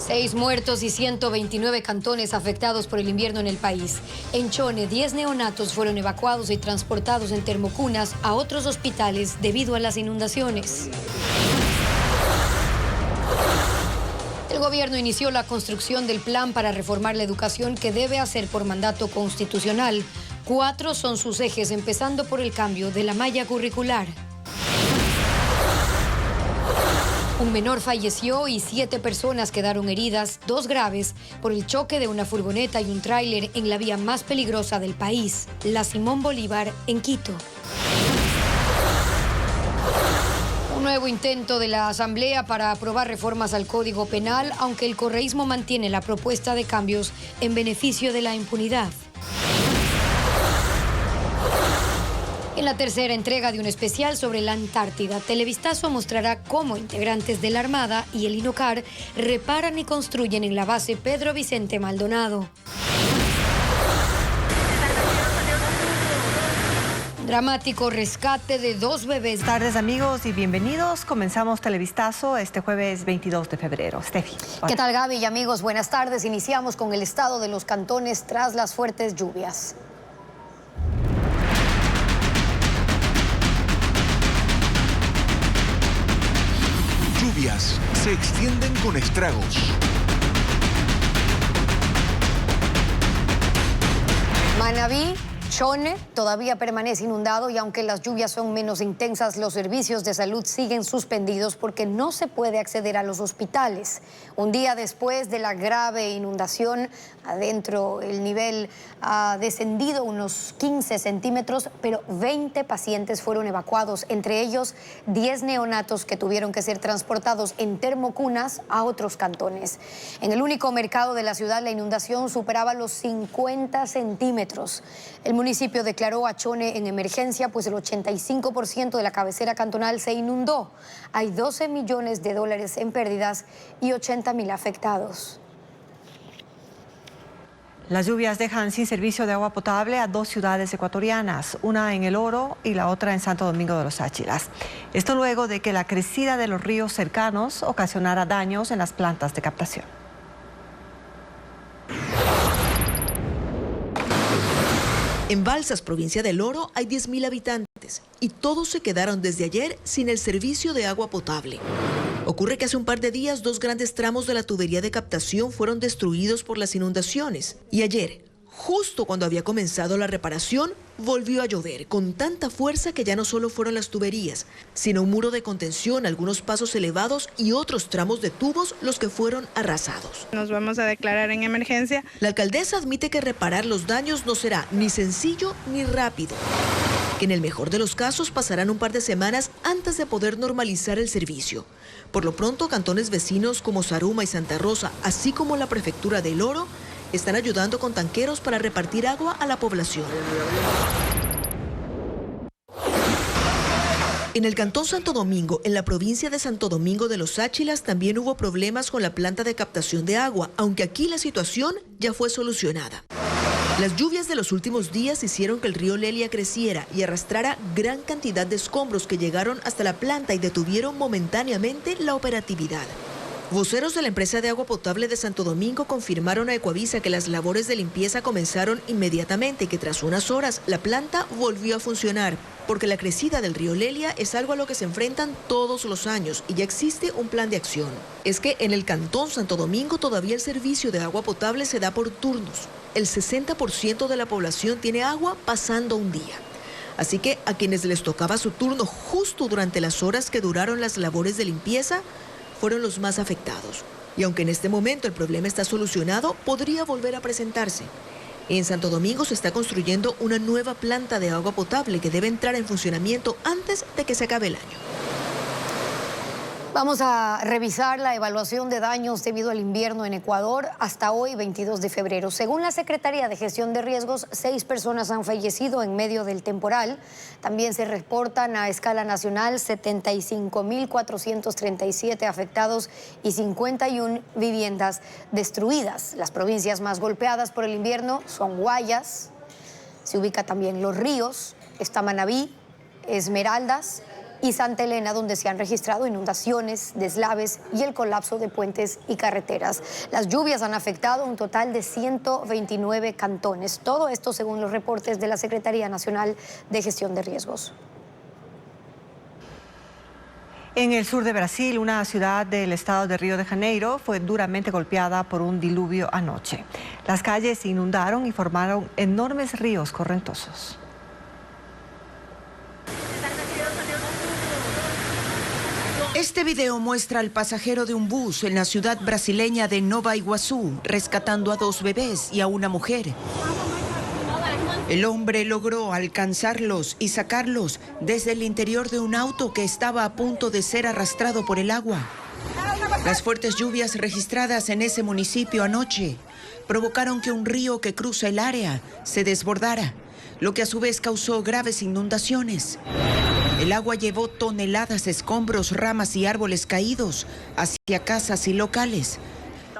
6 muertos y 129 cantones afectados por el invierno en el país. En Chone, 10 neonatos fueron evacuados y transportados en termocunas a otros hospitales debido a las inundaciones. El gobierno inició la construcción del plan para reformar la educación que debe hacer por mandato constitucional. 4 son sus ejes, empezando por el cambio de la malla curricular. Un menor falleció y 7 personas quedaron heridas, 2 graves, por el choque de una furgoneta y un tráiler en la vía más peligrosa del país, la Simón Bolívar, en Quito. Un nuevo intento de la Asamblea para aprobar reformas al Código Penal, aunque el correísmo mantiene la propuesta de cambios en beneficio de la impunidad. En la tercera entrega de un especial sobre la Antártida, Televistazo mostrará cómo integrantes de la Armada y el INOCAR reparan y construyen en la base Pedro Vicente Maldonado. Dramático rescate de 2 bebés. Buenas tardes, amigos, y bienvenidos. Comenzamos Televistazo este jueves 22 de febrero. Steffi. Hola. ¿Qué tal, Gaby y amigos? Buenas tardes. Iniciamos con el estado de los cantones tras las fuertes lluvias. Lluvias se extienden con estragos. Manabí, Chone todavía permanece inundado y aunque las lluvias son menos intensas, los servicios de salud siguen suspendidos porque no se puede acceder a los hospitales. Un día después de la grave inundación, adentro el nivel ha descendido unos 15 centímetros, pero 20 pacientes fueron evacuados, entre ellos 10 neonatos que tuvieron que ser transportados en termocunas a otros cantones. En el único mercado de la ciudad, la inundación superaba los 50 centímetros. El municipio declaró a Chone en emergencia, pues el 85% de la cabecera cantonal se inundó. Hay 12 millones de dólares en pérdidas y 80.000 afectados. Las lluvias dejan sin servicio de agua potable a 2 ciudades ecuatorianas, una en El Oro y la otra en Santo Domingo de los Áchilas. Esto luego de que la crecida de los ríos cercanos ocasionara daños en las plantas de captación. En Balsas, provincia del Oro, hay 10.000 habitantes y todos se quedaron desde ayer sin el servicio de agua potable. Ocurre que hace un par de días 2 grandes tramos de la tubería de captación fueron destruidos por las inundaciones y ayer, justo cuando había comenzado la reparación, volvió a llover con tanta fuerza que ya no solo fueron las tuberías, sino un muro de contención, algunos pasos elevados y otros tramos de tubos los que fueron arrasados. Nos vamos a declarar en emergencia. La alcaldesa admite que reparar los daños no será ni sencillo ni rápido, que en el mejor de los casos pasarán un par de semanas antes de poder normalizar el servicio. Por lo pronto, cantones vecinos como Zaruma y Santa Rosa, así como la prefectura del Oro, están ayudando con tanqueros para repartir agua a la población. En el cantón Santo Domingo, en la provincia de Santo Domingo de los Áchilas, también hubo problemas con la planta de captación de agua, aunque aquí la situación ya fue solucionada. Las lluvias de los últimos días hicieron que el río Lelia creciera y arrastrara gran cantidad de escombros que llegaron hasta la planta y detuvieron momentáneamente la operatividad. Voceros de la empresa de agua potable de Santo Domingo confirmaron a Ecuavisa que las labores de limpieza comenzaron inmediatamente y que tras unas horas la planta volvió a funcionar, porque la crecida del río Lelia es algo a lo que se enfrentan todos los años y ya existe un plan de acción. Es que en el cantón Santo Domingo todavía el servicio de agua potable se da por turnos. El 60% de la población tiene agua pasando un día. Así que a quienes les tocaba su turno justo durante las horas que duraron las labores de limpieza, fueron los más afectados. Y aunque en este momento el problema está solucionado, podría volver a presentarse. En Santo Domingo se está construyendo una nueva planta de agua potable que debe entrar en funcionamiento antes de que se acabe el año. Vamos a revisar la evaluación de daños debido al invierno en Ecuador hasta hoy, 22 de febrero. Según la Secretaría de Gestión de Riesgos, 6 personas han fallecido en medio del temporal. También se reportan a escala nacional 75.437 afectados y 51 viviendas destruidas. Las provincias más golpeadas por el invierno son Guayas, se ubica también Los Ríos, está Manabí, Esmeraldas y Santa Elena, donde se han registrado inundaciones, deslaves y el colapso de puentes y carreteras. Las lluvias han afectado un total de 129 cantones. Todo esto según los reportes de la Secretaría Nacional de Gestión de Riesgos. En el sur de Brasil, una ciudad del estado de Río de Janeiro fue duramente golpeada por un diluvio anoche. Las calles se inundaron y formaron enormes ríos correntosos. Este video muestra al pasajero de un bus en la ciudad brasileña de Nova Iguazú rescatando a 2 bebés y a una mujer. El hombre logró alcanzarlos y sacarlos desde el interior de un auto que estaba a punto de ser arrastrado por el agua. Las fuertes lluvias registradas en ese municipio anoche provocaron que un río que cruza el área se desbordara, lo que a su vez causó graves inundaciones. El agua llevó toneladas de escombros, ramas y árboles caídos hacia casas y locales.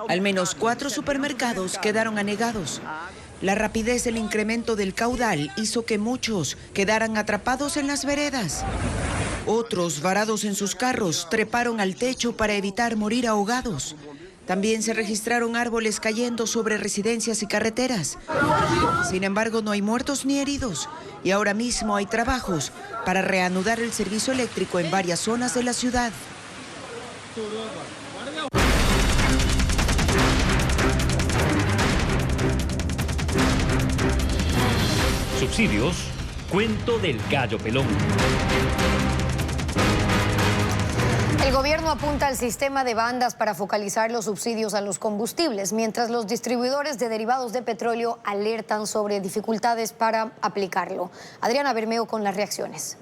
Al menos 4 supermercados quedaron anegados. La rapidez del incremento del caudal hizo que muchos quedaran atrapados en las veredas. Otros, varados en sus carros, treparon al techo para evitar morir ahogados. También se registraron árboles cayendo sobre residencias y carreteras. Sin embargo, no hay muertos ni heridos y ahora mismo hay trabajos para reanudar el servicio eléctrico en varias zonas de la ciudad. Subsidios, cuento del gallo pelón. El gobierno apunta al sistema de bandas para focalizar los subsidios a los combustibles, mientras los distribuidores de derivados de petróleo alertan sobre dificultades para aplicarlo. Adriana Bermeo con las reacciones.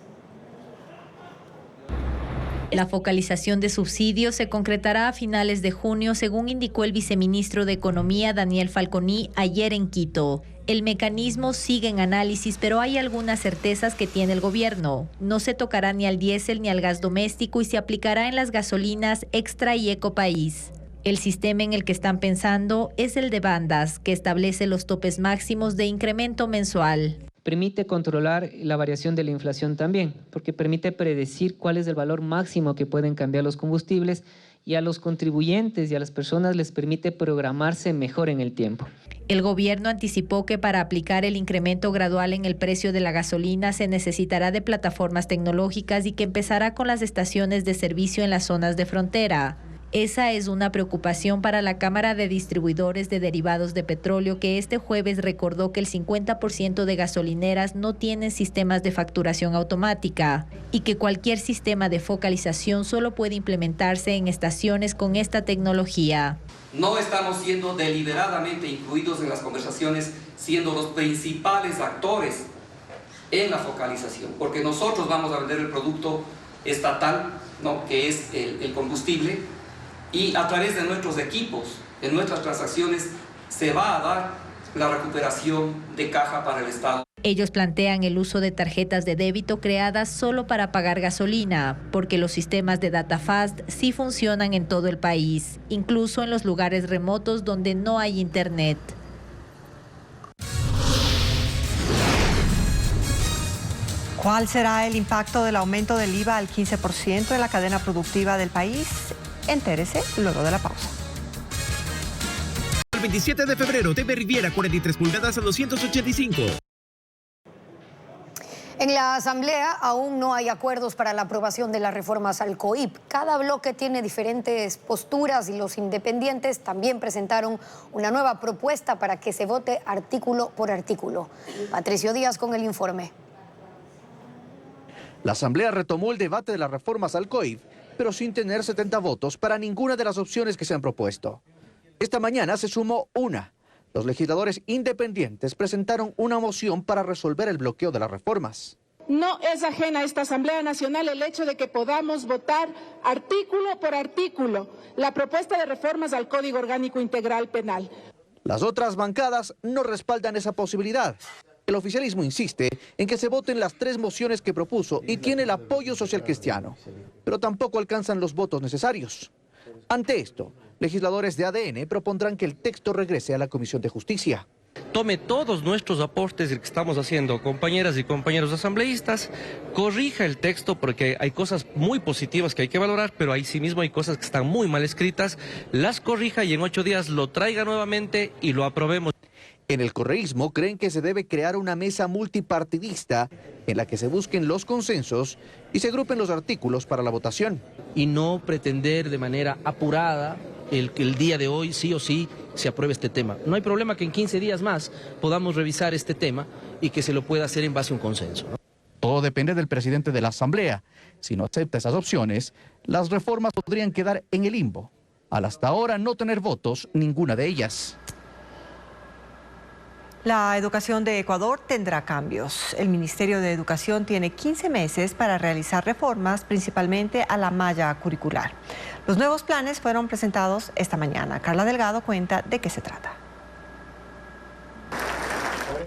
La focalización de subsidios se concretará a finales de junio, según indicó el viceministro de Economía, Daniel Falconi, ayer en Quito. El mecanismo sigue en análisis, pero hay algunas certezas que tiene el gobierno. No se tocará ni al diésel ni al gas doméstico y se aplicará en las gasolinas Extra y Ecopaís. El sistema en el que están pensando es el de bandas, que establece los topes máximos de incremento mensual. Permite controlar la variación de la inflación también, porque permite predecir cuál es el valor máximo que pueden cambiar los combustibles y a los contribuyentes y a las personas les permite programarse mejor en el tiempo. El gobierno anticipó que para aplicar el incremento gradual en el precio de la gasolina se necesitará de plataformas tecnológicas y que empezará con las estaciones de servicio en las zonas de frontera. Esa es una preocupación para la Cámara de Distribuidores de Derivados de Petróleo, que este jueves recordó que el 50% de gasolineras no tienen sistemas de facturación automática y que cualquier sistema de focalización solo puede implementarse en estaciones con esta tecnología. No estamos siendo deliberadamente incluidos en las conversaciones, siendo los principales actores en la focalización, porque nosotros vamos a vender el producto estatal, ¿no?, que es el combustible, y a través de nuestros equipos, en nuestras transacciones, se va a dar la recuperación de caja para el Estado. Ellos plantean el uso de tarjetas de débito creadas solo para pagar gasolina, porque los sistemas de DataFast sí funcionan en todo el país, incluso en los lugares remotos donde no hay internet. ¿Cuál será el impacto del aumento del IVA al 15% en la cadena productiva del país? Entérese luego de la pausa. El 27 de febrero, TV Riviera, 43 pulgadas a 285. En la Asamblea aún no hay acuerdos para la aprobación de las reformas al COIP. Cada bloque tiene diferentes posturas y los independientes también presentaron una nueva propuesta para que se vote artículo por artículo. Patricio Díaz con el informe. La Asamblea retomó el debate de las reformas al COIP, pero sin tener 70 votos para ninguna de las opciones que se han propuesto. Esta mañana se sumó una. Los legisladores independientes presentaron una moción para resolver el bloqueo de las reformas. No es ajena a esta Asamblea Nacional el hecho de que podamos votar artículo por artículo la propuesta de reformas al Código Orgánico Integral Penal. Las otras bancadas no respaldan esa posibilidad. El oficialismo insiste en que se voten las 3 mociones que propuso y tiene el apoyo social cristiano, pero tampoco alcanzan los votos necesarios. Ante esto, legisladores de ADN propondrán que el texto regrese a la Comisión de Justicia. Tome todos nuestros aportes que estamos haciendo, compañeras y compañeros asambleístas, corrija el texto porque hay cosas muy positivas que hay que valorar, pero ahí sí mismo hay cosas que están muy mal escritas, las corrija y en 8 días lo traiga nuevamente y lo aprobemos. En el correísmo creen que se debe crear una mesa multipartidista en la que se busquen los consensos y se agrupen los artículos para la votación. Y no pretender de manera apurada el día de hoy sí o sí se apruebe este tema. No hay problema que en 15 días más podamos revisar este tema y que se lo pueda hacer en base a un consenso, ¿no? Todo depende del presidente de la Asamblea. Si no acepta esas opciones, las reformas podrían quedar en el limbo. Al hasta ahora no tener votos, ninguna de ellas. La educación de Ecuador tendrá cambios. El Ministerio de Educación tiene 15 meses para realizar reformas, principalmente a la malla curricular. Los nuevos planes fueron presentados esta mañana. Carla Delgado cuenta de qué se trata.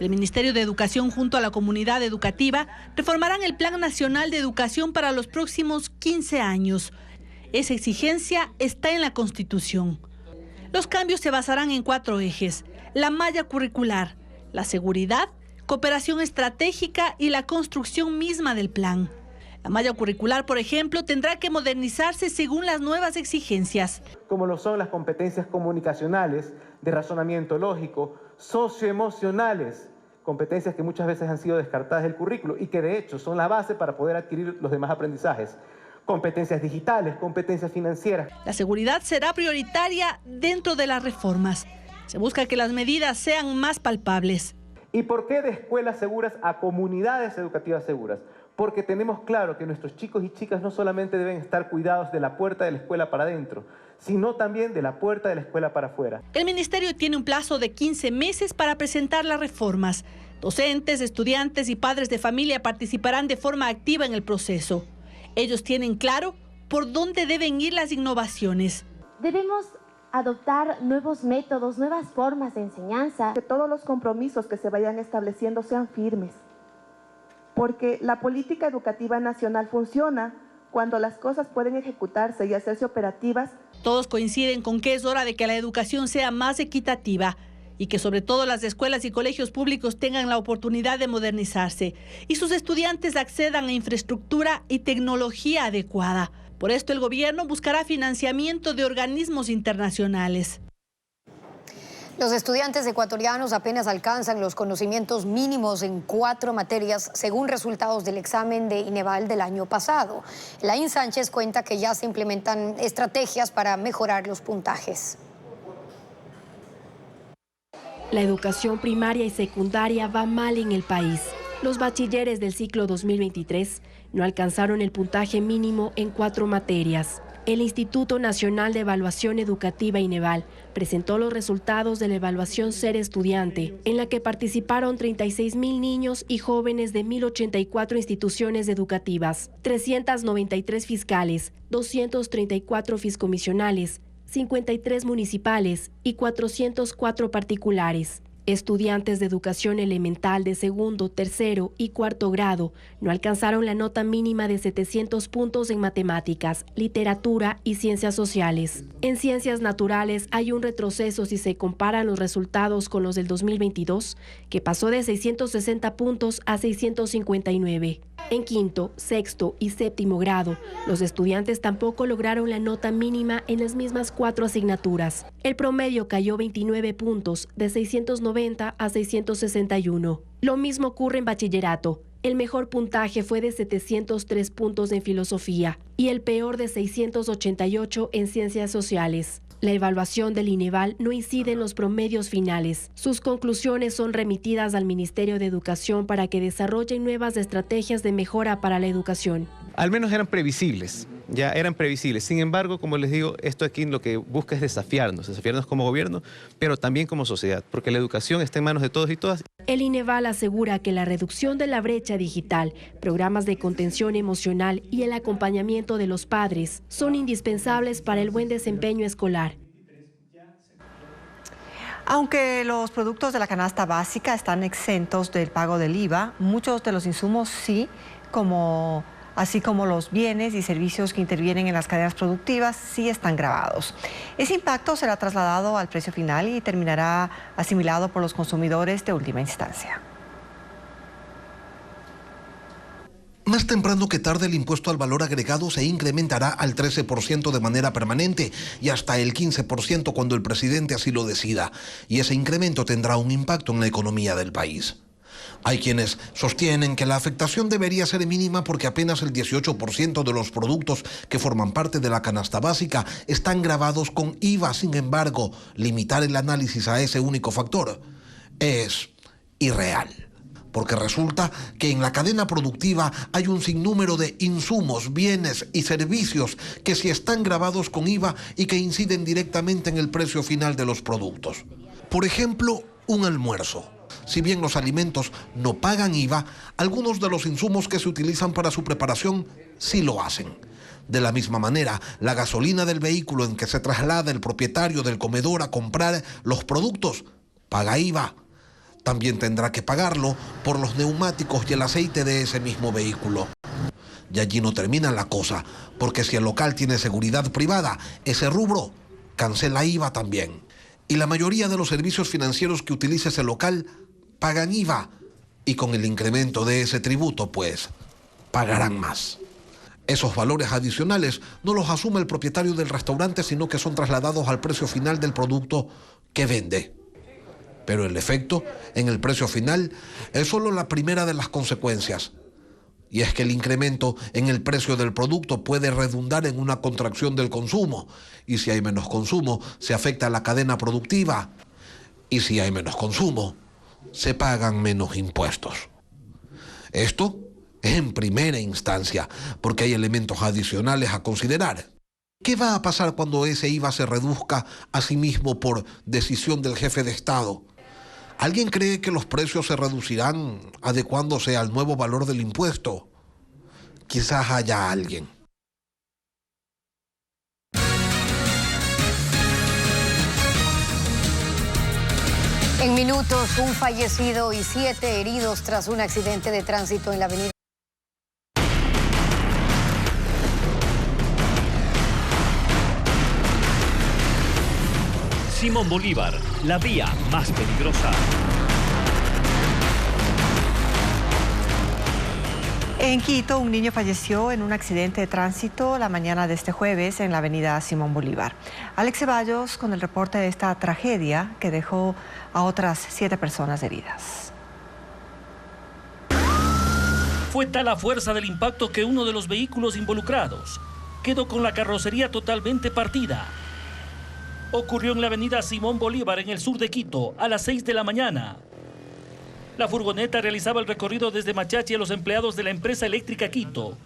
El Ministerio de Educación junto a la comunidad educativa reformarán el Plan Nacional de Educación para los próximos 15 años. Esa exigencia está en la Constitución. Los cambios se basarán en 4 ejes: la malla curricular, la seguridad, cooperación estratégica y la construcción misma del plan. La malla curricular, por ejemplo, tendrá que modernizarse según las nuevas exigencias. Como lo son las competencias comunicacionales, de razonamiento lógico, socioemocionales, competencias que muchas veces han sido descartadas del currículo y que de hecho son la base para poder adquirir los demás aprendizajes. Competencias digitales, competencias financieras. La seguridad será prioritaria dentro de las reformas. Se busca que las medidas sean más palpables. ¿Y por qué de escuelas seguras a comunidades educativas seguras? Porque tenemos claro que nuestros chicos y chicas no solamente deben estar cuidados de la puerta de la escuela para adentro, sino también de la puerta de la escuela para afuera. El ministerio tiene un plazo de 15 meses para presentar las reformas. Docentes, estudiantes y padres de familia participarán de forma activa en el proceso. Ellos tienen claro por dónde deben ir las innovaciones. Debemos adoptar nuevos métodos, nuevas formas de enseñanza. Que todos los compromisos que se vayan estableciendo sean firmes. Porque la política educativa nacional funciona cuando las cosas pueden ejecutarse y hacerse operativas. Todos coinciden con que es hora de que la educación sea más equitativa y que sobre todo las escuelas y colegios públicos tengan la oportunidad de modernizarse y sus estudiantes accedan a infraestructura y tecnología adecuada. Por esto el gobierno buscará financiamiento de organismos internacionales. Los estudiantes ecuatorianos apenas alcanzan los conocimientos mínimos en 4 materias según resultados del examen de INEVAL del año pasado. Laín Sánchez cuenta que ya se implementan estrategias para mejorar los puntajes. La educación primaria y secundaria va mal en el país. Los bachilleres del ciclo 2023 no alcanzaron el puntaje mínimo en 4 materias. El Instituto Nacional de Evaluación Educativa INEVAL presentó los resultados de la evaluación Ser Estudiante, en la que participaron 36.000 niños y jóvenes de 1.084 instituciones educativas, 393 fiscales, 234 fiscomisionales, 53 municipales y 404 particulares. Estudiantes de educación elemental de segundo, tercero y cuarto grado no alcanzaron la nota mínima de 700 puntos en matemáticas, literatura y ciencias sociales. En ciencias naturales hay un retroceso si se comparan los resultados con los del 2022, que pasó de 660 puntos a 659. En quinto, sexto y séptimo grado, los estudiantes tampoco lograron la nota mínima en las mismas 4 asignaturas. El promedio cayó 29 puntos, de 690 a 661. Lo mismo ocurre en bachillerato. El mejor puntaje fue de 703 puntos en filosofía y el peor de 688 en ciencias sociales. La evaluación del INEVAL no incide en los promedios finales. Sus conclusiones son remitidas al Ministerio de Educación para que desarrollen nuevas estrategias de mejora para la educación. Al menos eran previsibles, ya eran previsibles. Sin embargo, como les digo, esto aquí lo que busca es desafiarnos como gobierno, pero también como sociedad, porque la educación está en manos de todos y todas. El INEVAL asegura que la reducción de la brecha digital, programas de contención emocional y el acompañamiento de los padres son indispensables para el buen desempeño escolar. Aunque los productos de la canasta básica están exentos del pago del IVA, muchos de los insumos sí, como así como los bienes y servicios que intervienen en las cadenas productivas, sí están gravados. Ese impacto será trasladado al precio final y terminará asimilado por los consumidores de última instancia. Más temprano que tarde, el impuesto al valor agregado se incrementará al 13% de manera permanente y hasta el 15% cuando el presidente así lo decida. Y ese incremento tendrá un impacto en la economía del país. Hay quienes sostienen que la afectación debería ser mínima porque apenas el 18% de los productos que forman parte de la canasta básica están gravados con IVA. Sin embargo, limitar el análisis a ese único factor es irreal. Porque resulta que en la cadena productiva hay un sinnúmero de insumos, bienes y servicios que sí están gravados con IVA y que inciden directamente en el precio final de los productos. Por ejemplo, un almuerzo. Si bien los alimentos no pagan IVA, algunos de los insumos que se utilizan para su preparación sí lo hacen. De la misma manera, la gasolina del vehículo en que se traslada el propietario del comedor a comprar los productos paga IVA. También tendrá que pagarlo por los neumáticos y el aceite de ese mismo vehículo. Y allí no termina la cosa, porque si el local tiene seguridad privada, ese rubro cancela IVA también. Y la mayoría de los servicios financieros que utiliza ese local pagan IVA. Y con el incremento de ese tributo, pues, pagarán más. Esos valores adicionales no los asume el propietario del restaurante, sino que son trasladados al precio final del producto que vende. Pero el efecto en el precio final es solo la primera de las consecuencias. Y es que el incremento en el precio del producto puede redundar en una contracción del consumo. Y si hay menos consumo, se afecta a la cadena productiva. Y si hay menos consumo, se pagan menos impuestos. Esto en primera instancia, porque hay elementos adicionales a considerar. ¿Qué va a pasar cuando ese IVA se reduzca a sí mismo por decisión del jefe de Estado? ¿Alguien cree que los precios se reducirán adecuándose al nuevo valor del impuesto? Quizás haya alguien. En minutos, un fallecido y 7 heridos tras un accidente de tránsito en la avenida. Simón Bolívar, la vía más peligrosa. En Quito, un niño falleció en un accidente de tránsito la mañana de este jueves en la avenida Simón Bolívar. Alex Ceballos con el reporte de esta tragedia que dejó a otras 7 personas heridas. Fue tal la fuerza del impacto que uno de los vehículos involucrados quedó con la carrocería totalmente partida. Ocurrió en la avenida Simón Bolívar, en el sur de Quito, a las 6 de la mañana. La furgoneta realizaba el recorrido desde Machachi a los empleados de la empresa eléctrica Quito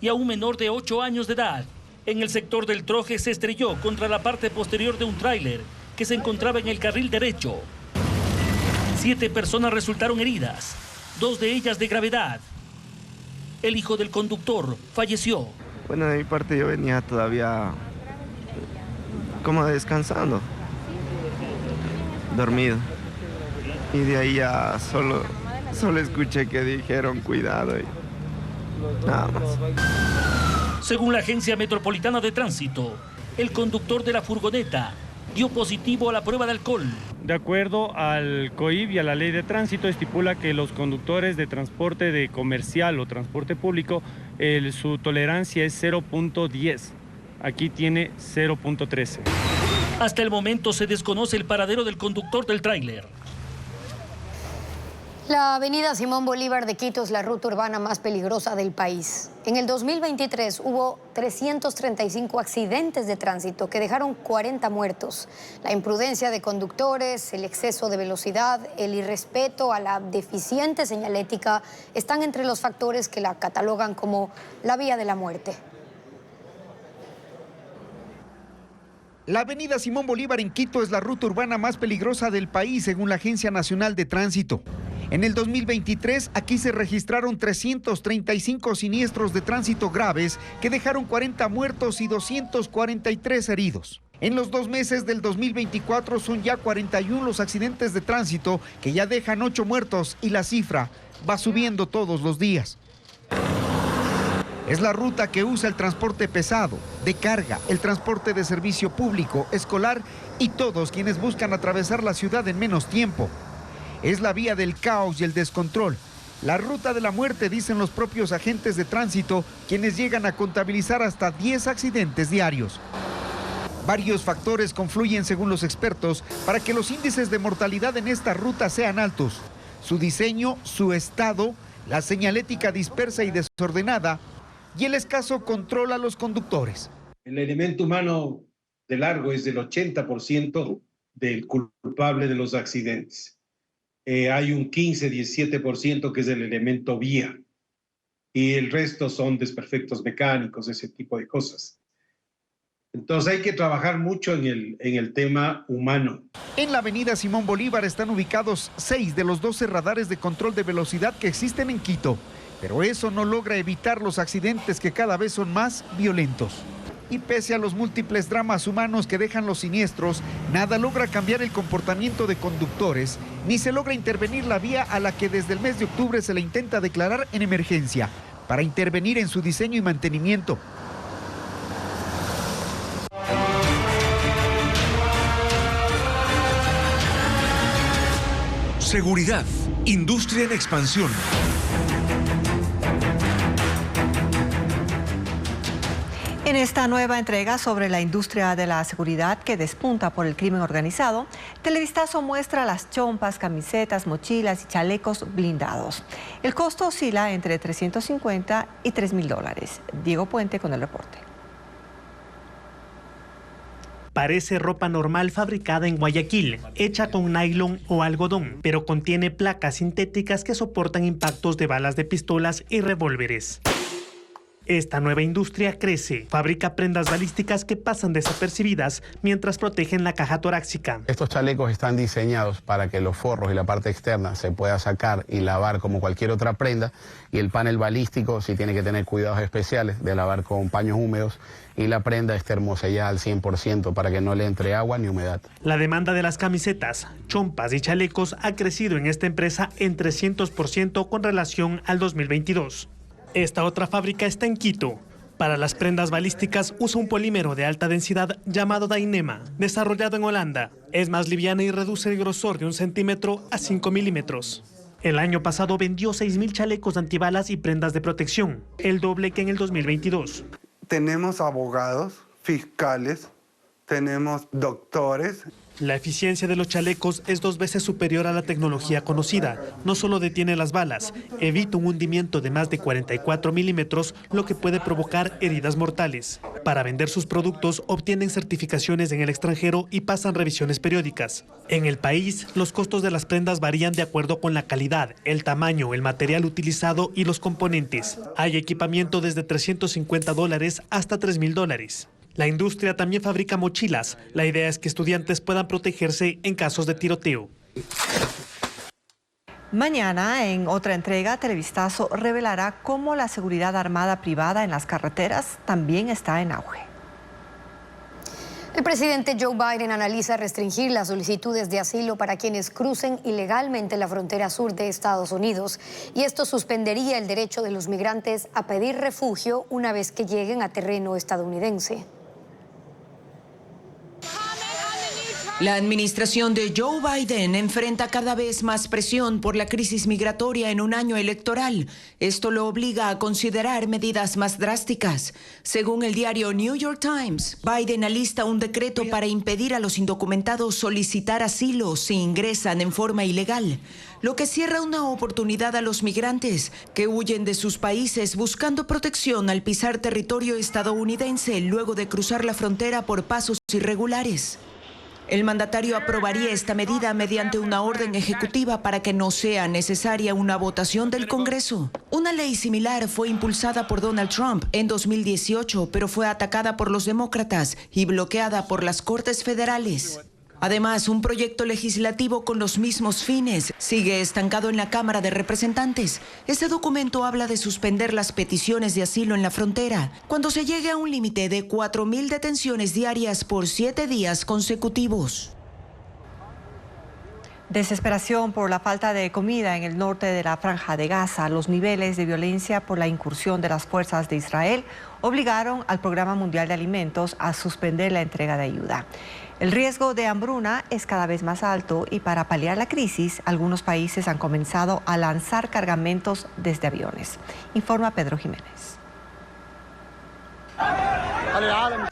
y a un menor de 8 años de edad. En el sector del Troje se estrelló contra la parte posterior de un tráiler que se encontraba en el carril derecho. 7 personas resultaron heridas, 2 de ellas de gravedad. El hijo del conductor falleció. Bueno, de mi parte yo venía todavía como descansando, dormido, y de ahí ya solo escuché que dijeron cuidado y nada más. Según la Agencia Metropolitana de Tránsito, el conductor de la furgoneta dio positivo a la prueba de alcohol. De acuerdo al COIB y a la ley de tránsito, estipula que los conductores de transporte de comercial o transporte público, su tolerancia es 0.10. Aquí tiene 0.13. Hasta el momento se desconoce el paradero del conductor del tráiler. La avenida Simón Bolívar de Quito es la ruta urbana más peligrosa del país. En el 2023 hubo 335 accidentes de tránsito que dejaron 40 muertos. La imprudencia de conductores, el exceso de velocidad, el irrespeto a la deficiente señalética están entre los factores que la catalogan como la vía de la muerte. La avenida Simón Bolívar en Quito es la ruta urbana más peligrosa del país, según la Agencia Nacional de Tránsito. En el 2023, aquí se registraron 335 siniestros de tránsito graves que dejaron 40 muertos y 243 heridos. En los 2 meses del 2024 son ya 41 los accidentes de tránsito que ya dejan 8 muertos y la cifra va subiendo todos los días. Es la ruta que usa el transporte pesado, de carga, el transporte de servicio público, escolar y todos quienes buscan atravesar la ciudad en menos tiempo. Es la vía del caos y el descontrol. La ruta de la muerte, dicen los propios agentes de tránsito, quienes llegan a contabilizar hasta 10 accidentes diarios. Varios factores confluyen, según los expertos, para que los índices de mortalidad en esta ruta sean altos. Su diseño, su estado, la señalética dispersa y desordenada y el escaso control a los conductores. El elemento humano de largo es del 80% del culpable de los accidentes. Hay un 15-17% que es el elemento vía y el resto son desperfectos mecánicos, ese tipo de cosas. Entonces hay que trabajar mucho en el tema humano. En la avenida Simón Bolívar están ubicados 6 de los 12 radares de control de velocidad que existen en Quito, pero eso no logra evitar los accidentes que cada vez son más violentos. Y pese a los múltiples dramas humanos que dejan los siniestros, nada logra cambiar el comportamiento de conductores, ni se logra intervenir la vía a la que desde el mes de octubre se le intenta declarar en emergencia, para intervenir en su diseño y mantenimiento. Seguridad, industria en expansión. En esta nueva entrega sobre la industria de la seguridad que despunta por el crimen organizado, Televistazo muestra las chompas, camisetas, mochilas y chalecos blindados. El costo oscila entre $350 y $3.000. Diego Puente con el reporte. Parece ropa normal fabricada en Guayaquil, hecha con nylon o algodón, pero contiene placas sintéticas que soportan impactos de balas de pistolas y revólveres. Esta nueva industria crece, fabrica prendas balísticas que pasan desapercibidas mientras protegen la caja torácica. Estos chalecos están diseñados para que los forros y la parte externa se pueda sacar y lavar como cualquier otra prenda, y el panel balístico sí tiene que tener cuidados especiales de lavar con paños húmedos, y la prenda es termosellada al 100% para que no le entre agua ni humedad. La demanda de las camisetas, chompas y chalecos ha crecido en esta empresa en 300% con relación al 2022. Esta otra fábrica está en Quito. Para las prendas balísticas usa un polímero de alta densidad llamado Dyneema, desarrollado en Holanda. Es más liviana y reduce el grosor de 1 centímetro a 5 milímetros. El año pasado vendió 6.000 chalecos antibalas y prendas de protección, el doble que en el 2022. Tenemos abogados, fiscales, tenemos doctores. La eficiencia de los chalecos es 2 veces superior a la tecnología conocida. No solo detiene las balas, evita un hundimiento de más de 44 milímetros, lo que puede provocar heridas mortales. Para vender sus productos obtienen certificaciones en el extranjero y pasan revisiones periódicas. En el país, los costos de las prendas varían de acuerdo con la calidad, el tamaño, el material utilizado y los componentes. Hay equipamiento desde $350 hasta $3.000. La industria también fabrica mochilas. La idea es que estudiantes puedan protegerse en casos de tiroteo. Mañana, en otra entrega, Televistazo revelará cómo la seguridad armada privada en las carreteras también está en auge. El presidente Joe Biden analiza restringir las solicitudes de asilo para quienes crucen ilegalmente la frontera sur de Estados Unidos, y esto suspendería el derecho de los migrantes a pedir refugio una vez que lleguen a terreno estadounidense. La administración de Joe Biden enfrenta cada vez más presión por la crisis migratoria en un año electoral. Esto lo obliga a considerar medidas más drásticas. Según el diario New York Times, Biden alista un decreto para impedir a los indocumentados solicitar asilo si ingresan en forma ilegal, lo que cierra una oportunidad a los migrantes que huyen de sus países buscando protección al pisar territorio estadounidense luego de cruzar la frontera por pasos irregulares. El mandatario aprobaría esta medida mediante una orden ejecutiva para que no sea necesaria una votación del Congreso. Una ley similar fue impulsada por Donald Trump en 2018, pero fue atacada por los demócratas y bloqueada por las Cortes Federales. Además, un proyecto legislativo con los mismos fines sigue estancado en la Cámara de Representantes. Este documento habla de suspender las peticiones de asilo en la frontera cuando se llegue a un límite de 4.000 detenciones diarias por 7 días consecutivos. Desesperación por la falta de comida en el norte de la Franja de Gaza. Los niveles de violencia por la incursión de las fuerzas de Israel obligaron al Programa Mundial de Alimentos a suspender la entrega de ayuda. El riesgo de hambruna es cada vez más alto y para paliar la crisis, algunos países han comenzado a lanzar cargamentos desde aviones. Informa Pedro Jiménez.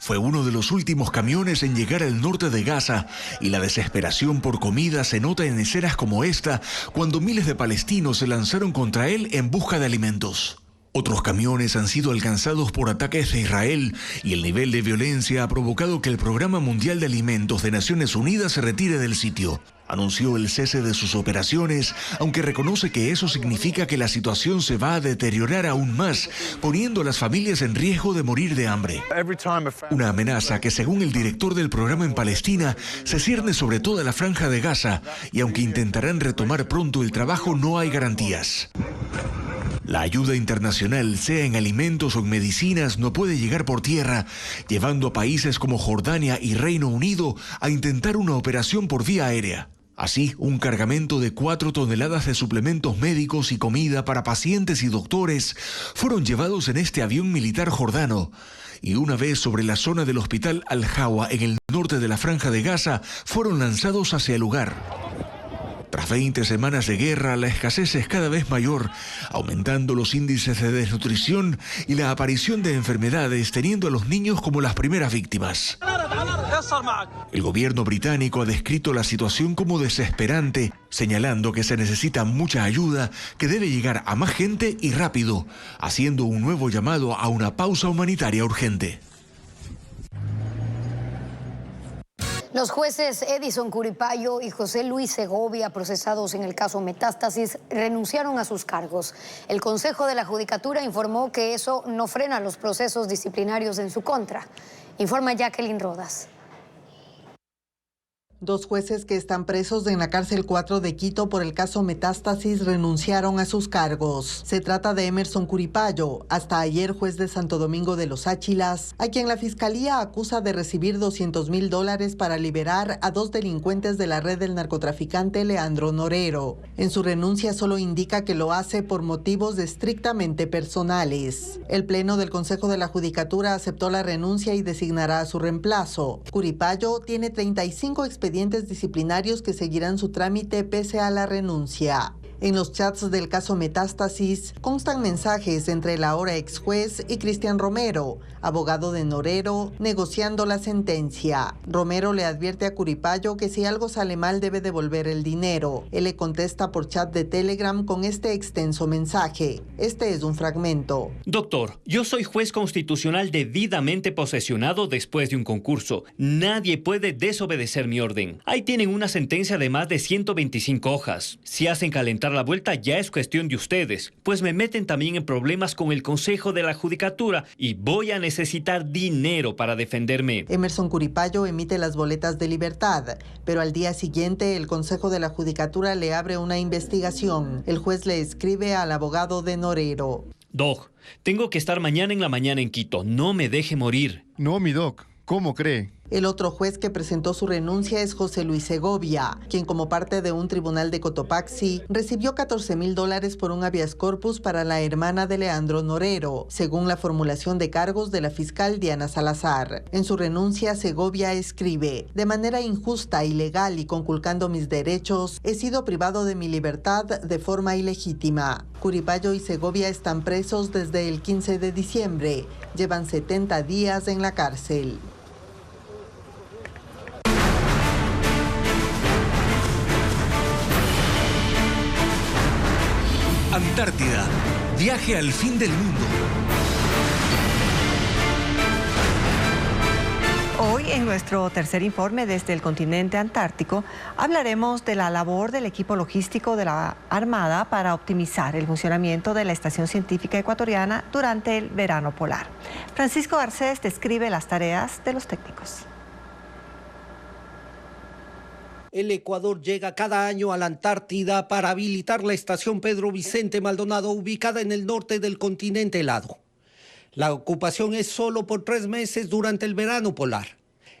Fue uno de los últimos camiones en llegar al norte de Gaza y la desesperación por comida se nota en escenas como esta cuando miles de palestinos se lanzaron contra él en busca de alimentos. Otros camiones han sido alcanzados por ataques de Israel y el nivel de violencia ha provocado que el Programa Mundial de Alimentos de Naciones Unidas se retire del sitio. Anunció el cese de sus operaciones, aunque reconoce que eso significa que la situación se va a deteriorar aún más, poniendo a las familias en riesgo de morir de hambre. Una amenaza que, según el director del programa en Palestina, se cierne sobre toda la Franja de Gaza y aunque intentarán retomar pronto el trabajo, no hay garantías. La ayuda internacional, sea en alimentos o en medicinas, no puede llegar por tierra, llevando a países como Jordania y Reino Unido a intentar una operación por vía aérea. Así, un cargamento de 4 toneladas de suplementos médicos y comida para pacientes y doctores fueron llevados en este avión militar jordano. Y una vez sobre la zona del hospital Al-Hawa en el norte de la Franja de Gaza, fueron lanzados hacia el lugar. Tras 20 semanas de guerra, la escasez es cada vez mayor, aumentando los índices de desnutrición y la aparición de enfermedades, teniendo a los niños como las primeras víctimas. El gobierno británico ha descrito la situación como desesperante, señalando que se necesita mucha ayuda, que debe llegar a más gente y rápido, haciendo un nuevo llamado a una pausa humanitaria urgente. Los jueces Edison Curipayo y José Luis Segovia, procesados en el caso Metástasis, renunciaron a sus cargos. El Consejo de la Judicatura informó que eso no frena los procesos disciplinarios en su contra. Informa Jacqueline Rodas. 2 jueces que están presos en la cárcel 4 de Quito por el caso Metástasis renunciaron a sus cargos. Se trata de Emerson Curipayo, hasta ayer juez de Santo Domingo de los Áchilas, a quien la fiscalía acusa de recibir $200,000 para liberar a 2 delincuentes de la red del narcotraficante Leandro Norero. En su renuncia solo indica que lo hace por motivos estrictamente personales. El Pleno del Consejo de la Judicatura aceptó la renuncia y designará a su reemplazo. Curipayo tiene 35 expedientes disciplinarios que seguirán su trámite pese a la renuncia. En los chats del caso Metástasis constan mensajes entre el ahora ex juez y Cristian Romero, abogado de Norero, negociando la sentencia. Romero le advierte a Curipayo que si algo sale mal debe devolver el dinero. Él le contesta por chat de Telegram con este extenso mensaje. Este es un fragmento. Doctor, yo soy juez constitucional debidamente posesionado después de un concurso. Nadie puede desobedecer mi orden. Ahí tienen una sentencia de más de 125 hojas. Si hacen calentar la vuelta ya es cuestión de ustedes, pues me meten también en problemas con el Consejo de la Judicatura y voy a necesitar dinero para defenderme. Emerson Curipayo emite las boletas de libertad, pero al día siguiente el Consejo de la Judicatura le abre una investigación. El juez le escribe al abogado de Norero. Doc, tengo que estar mañana en la mañana en Quito. No me deje morir. No, mi doc. ¿Cómo cree? El otro juez que presentó su renuncia es José Luis Segovia, quien como parte de un tribunal de Cotopaxi recibió $14,000 por un habeas corpus para la hermana de Leandro Norero, según la formulación de cargos de la fiscal Diana Salazar. En su renuncia, Segovia escribe: de manera injusta, ilegal y conculcando mis derechos, he sido privado de mi libertad de forma ilegítima. Curipayo y Segovia están presos desde el 15 de diciembre. Llevan 70 días en la cárcel. Antártida, viaje al fin del mundo. Hoy, en nuestro tercer informe desde el continente antártico, hablaremos de la labor del equipo logístico de la Armada para optimizar el funcionamiento de la Estación Científica Ecuatoriana durante el verano polar. Francisco Garcés describe las tareas de los técnicos. El Ecuador llega cada año a la Antártida para habilitar la estación Pedro Vicente Maldonado, ubicada en el norte del continente helado. La ocupación es solo por 3 meses durante el verano polar.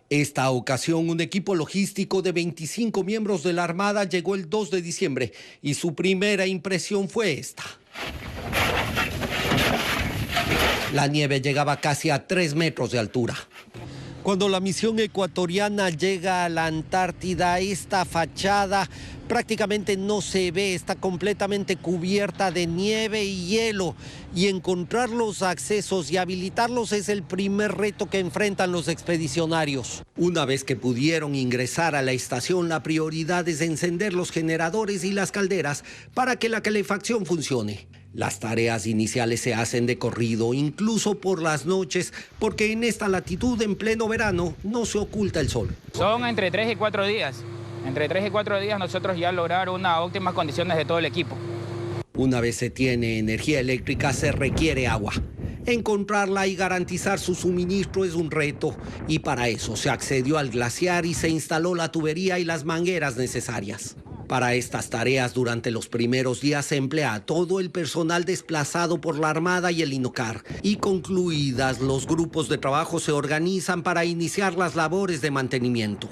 Esta ocasión, un equipo logístico de 25 miembros de la Armada llegó el 2 de diciembre y su primera impresión fue esta. La nieve llegaba casi a 3 metros de altura. Cuando la misión ecuatoriana llega a la Antártida, esta fachada prácticamente no se ve, está completamente cubierta de nieve y hielo, y encontrar los accesos y habilitarlos es el primer reto que enfrentan los expedicionarios. Una vez que pudieron ingresar a la estación, la prioridad es encender los generadores y las calderas para que la calefacción funcione. Las tareas iniciales se hacen de corrido, incluso por las noches, porque en esta latitud, en pleno verano, no se oculta el sol. Son entre 3 y 4 días. Entre 3 y 4 días nosotros ya lograr unas óptimas condiciones de todo el equipo. Una vez se tiene energía eléctrica, se requiere agua. Encontrarla y garantizar su suministro es un reto, y para eso se accedió al glaciar y se instaló la tubería y las mangueras necesarias. Para estas tareas, durante los primeros días se emplea a todo el personal desplazado por la Armada y el INOCAR, y concluidas, los grupos de trabajo se organizan para iniciar las labores de mantenimiento.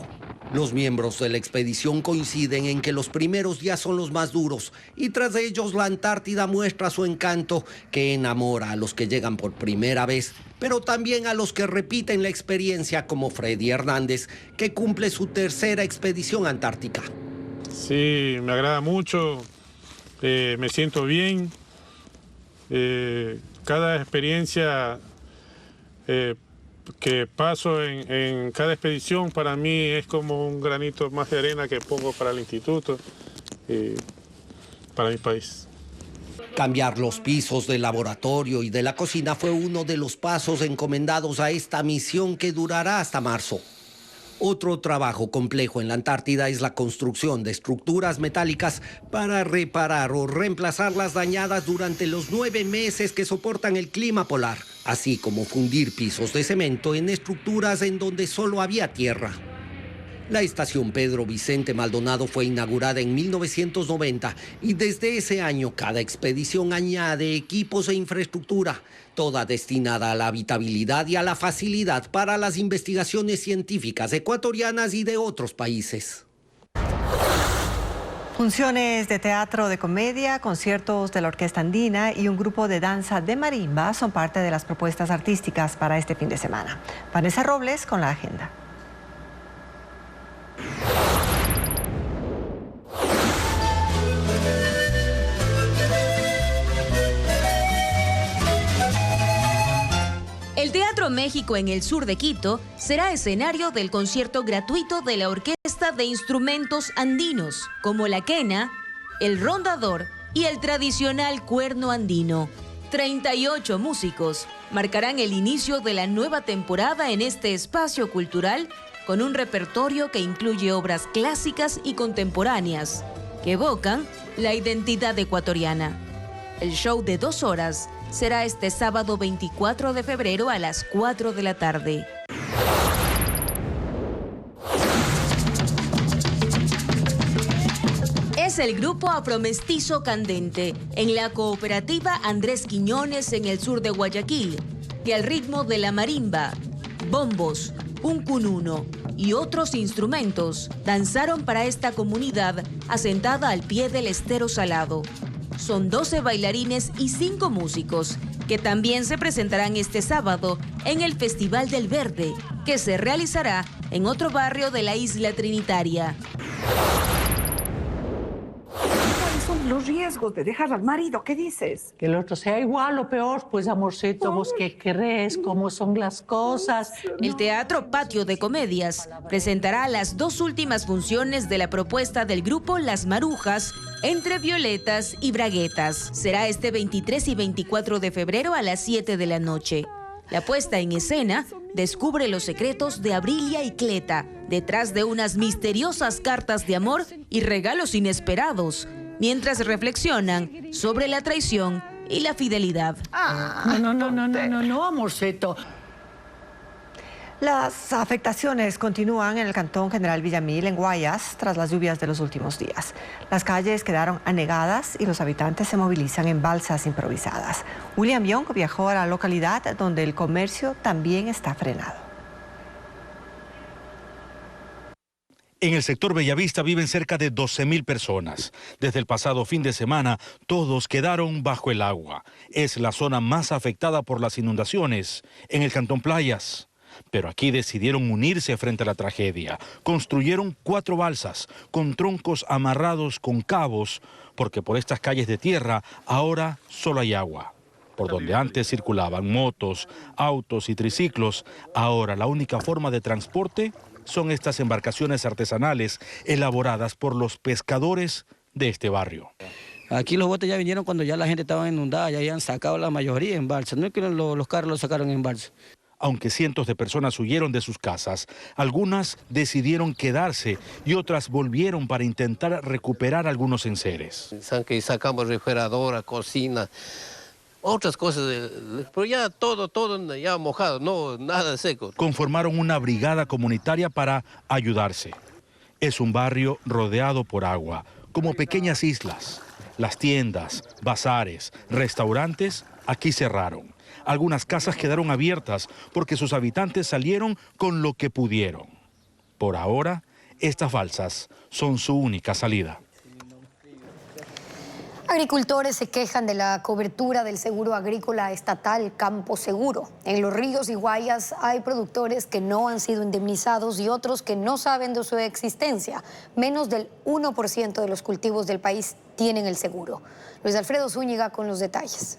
Los miembros de la expedición coinciden en que los primeros días son los más duros, y tras ellos la Antártida muestra su encanto, que enamora a los que llegan por primera vez, pero también a los que repiten la experiencia, como Freddy Hernández, que cumple su tercera expedición antártica. Sí, me agrada mucho, me siento bien. Cada experiencia que paso en cada expedición para mí es como un granito más de arena que pongo para el instituto y para mi país. Cambiar los pisos del laboratorio y de la cocina fue uno de los pasos encomendados a esta misión, que durará hasta marzo. Otro trabajo complejo en la Antártida es la construcción de estructuras metálicas para reparar o reemplazar las dañadas durante los 9 meses que soportan el clima polar, así como fundir pisos de cemento en estructuras en donde solo había tierra. La estación Pedro Vicente Maldonado fue inaugurada en 1990 y desde ese año cada expedición añade equipos e infraestructura, toda destinada a la habitabilidad y a la facilidad para las investigaciones científicas ecuatorianas y de otros países. Funciones de teatro de comedia, conciertos de la Orquesta Andina y un grupo de danza de marimba son parte de las propuestas artísticas para este fin de semana. Vanessa Robles con la agenda. El Teatro México en el sur de Quito será escenario del concierto gratuito de la Orquesta de Instrumentos Andinos, como la quena, el rondador y el tradicional cuerno andino. 38 músicos marcarán el inicio de la nueva temporada en este espacio cultural, con un repertorio que incluye obras clásicas y contemporáneas que evocan la identidad ecuatoriana. El show de 2 horas será este sábado 24 de febrero a las 4 de la tarde. Es el grupo Afromestizo Candente, en la cooperativa Andrés Quiñones en el sur de Guayaquil, que al ritmo de la marimba, bombos, un cununo y otros instrumentos danzaron para esta comunidad asentada al pie del estero Salado. Son 12 bailarines y 5 músicos que también se presentarán este sábado en el Festival del Verde, que se realizará en otro barrio de la isla Trinitaria. Son los riesgos de dejar al marido, ¿qué dices? Que el otro sea igual o peor, pues amorcito, ¿vos qué crees? ¿Cómo son las cosas? El Teatro Patio de Comedias presentará las 2 últimas funciones de la propuesta del grupo Las Marujas, Entre Violetas y Braguetas. Será este 23 y 24 de febrero a las 7 de la noche. La puesta en escena descubre los secretos de Abrilia y Cleta, detrás de unas misteriosas cartas de amor y regalos inesperados, mientras reflexionan sobre la traición y la fidelidad. No, amorcito. Las afectaciones continúan en el cantón General Villamil, en Guayas, tras las lluvias de los últimos días. Las calles quedaron anegadas y los habitantes se movilizan en balsas improvisadas. William Young viajó a la localidad donde el comercio también está frenado. En el sector Bellavista viven cerca de 12.000 personas. Desde el pasado fin de semana, todos quedaron bajo el agua. Es la zona más afectada por las inundaciones en el Cantón Playas. Pero aquí decidieron unirse frente a la tragedia. Construyeron 4 balsas con troncos amarrados con cabos, porque por estas calles de tierra ahora solo hay agua. Por donde antes circulaban motos, autos y triciclos, ahora la única forma de transporte son estas embarcaciones artesanales elaboradas por los pescadores de este barrio. Aquí los botes ya vinieron cuando ya la gente estaba inundada, ya habían sacado la mayoría en balsa, no es que los carros los sacaron en balsa. Aunque cientos de personas huyeron de sus casas, algunas decidieron quedarse y otras volvieron para intentar recuperar algunos enseres. Sacamos refrigeradora, cocina, otras cosas, pero ya todo ya mojado, no nada seco. Conformaron una brigada comunitaria para ayudarse. Es un barrio rodeado por agua, como pequeñas islas. Las tiendas, bazares, restaurantes aquí cerraron. Algunas casas quedaron abiertas porque sus habitantes salieron con lo que pudieron. Por ahora, estas balsas son su única salida. Agricultores se quejan de la cobertura del seguro agrícola estatal Campo Seguro. En Los Ríos y Guayas hay productores que no han sido indemnizados y otros que no saben de su existencia. Menos del 1% de los cultivos del país tienen el seguro. Luis Alfredo Zúñiga con los detalles.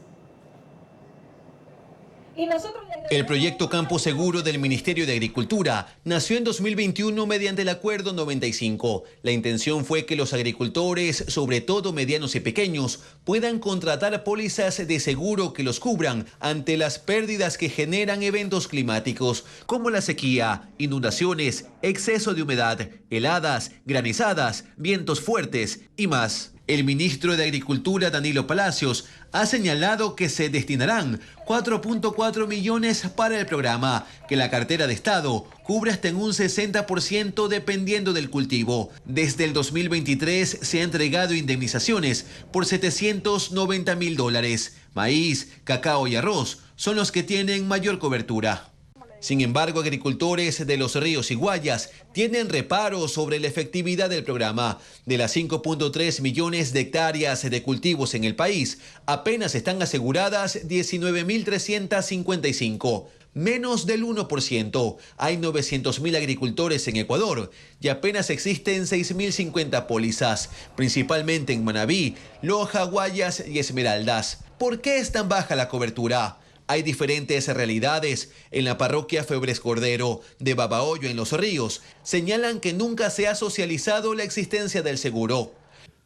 El proyecto Campo Seguro del Ministerio de Agricultura nació en 2021 mediante el Acuerdo 95. La intención fue que los agricultores, sobre todo medianos y pequeños, puedan contratar pólizas de seguro que los cubran ante las pérdidas que generan eventos climáticos, como la sequía, inundaciones, exceso de humedad, heladas, granizadas, vientos fuertes y más. El ministro de Agricultura, Danilo Palacios, ha señalado que se destinarán 4.4 millones para el programa, que la cartera de Estado cubre hasta en un 60% dependiendo del cultivo. Desde el 2023 se han entregado indemnizaciones por $790.000. Maíz, cacao y arroz son los que tienen mayor cobertura. Sin embargo, agricultores de Los Ríos y Guayas tienen reparos sobre la efectividad del programa. De las 5.3 millones de hectáreas de cultivos en el país, apenas están aseguradas 19.355. Menos del 1%. Hay 900.000 agricultores en Ecuador y apenas existen 6.050 pólizas, principalmente en Manabí, Loja, Guayas y Esmeraldas. ¿Por qué es tan baja la cobertura? Hay diferentes realidades. En la parroquia Febres Cordero de Babahoyo, en Los Ríos, señalan que nunca se ha socializado la existencia del seguro.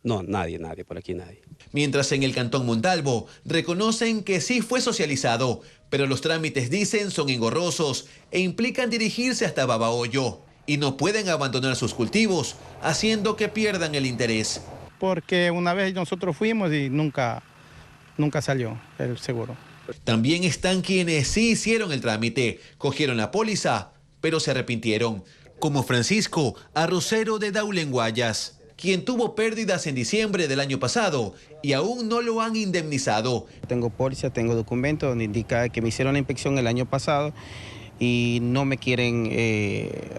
No, nadie, por aquí nadie. Mientras en el Cantón Montalvo reconocen que sí fue socializado, pero los trámites, dicen, son engorrosos e implican dirigirse hasta Babahoyo y no pueden abandonar sus cultivos, haciendo que pierdan el interés. Porque una vez nosotros fuimos y nunca salió el seguro. También están quienes sí hicieron el trámite, cogieron la póliza, pero se arrepintieron, como Francisco, arrocero de Daule en Guayas, quien tuvo pérdidas en diciembre del año pasado y aún no lo han indemnizado. Tengo póliza, tengo documento donde indica que me hicieron la inspección el año pasado y no me quieren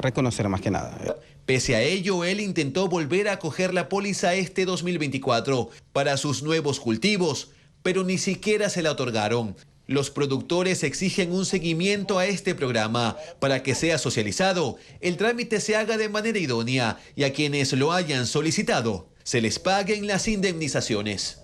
reconocer más que nada. Pese a ello, él intentó volver a coger la póliza este 2024 para sus nuevos cultivos, pero ni siquiera se la otorgaron. Los productores exigen un seguimiento a este programa para que sea socializado, el trámite se haga de manera idónea y a quienes lo hayan solicitado se les paguen las indemnizaciones.